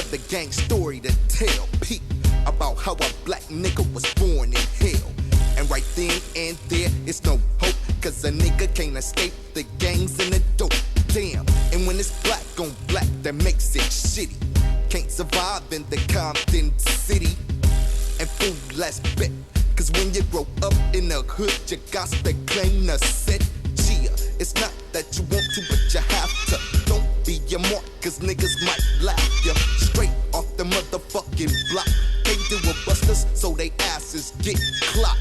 another gang story to tell. Peep about how a black nigga was born in hell. And right then and there, it's no hope, cause a nigga can't escape the gangs and the dope. Damn, and when it's black on black, that makes it shitty. Can't survive in the Compton city. And fool, let's bet, cause when you grow up in the hood, you got to claim the set. Chia, it's not that you want to, but you have to. Don't be your mark, cause niggas might laugh you straight off the motherfucking block. They do a busters, so they asses get clocked.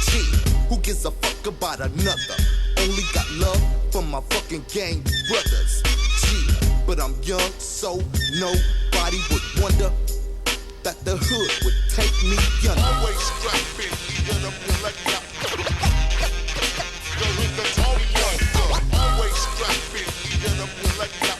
Chia, who gives a fuck about another? Only got love for my fucking gang brothers. Chia, but I'm young, so nobody would wonder that the hood would take me yonder. Always strapping, get up your leg up. Go hit the Tony yonder. Always strapping, get up your leg up.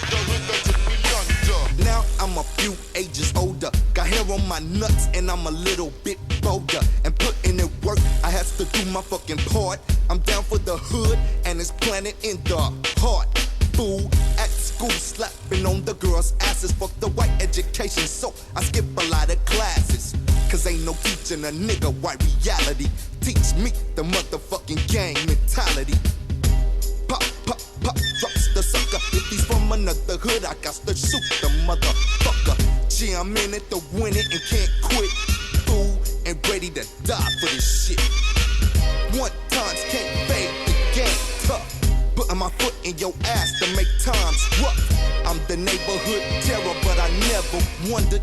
Go hit the Tony yonder. Now I'm a few ages older, got hair on my nuts and I'm a little bit bolder. And putting in work, I have to do my fucking part. I'm down for the hood and it's planted in the heart. Fool, at school slapping on the girls' asses. Fuck the white education, so I skip a lot of classes. Cause ain't no teaching a nigga white reality. Teach me the motherfucking gang mentality. Pop, pop, pop, drops the sucker. If he's from another hood, I got to shoot the motherfucker. Gee, I'm in it to win it and can't quit. Fool, and ready to die for this shit. One times can't fade the game tough. Putting my foot in your ass to make times rough. I'm the neighborhood terror, but I never wondered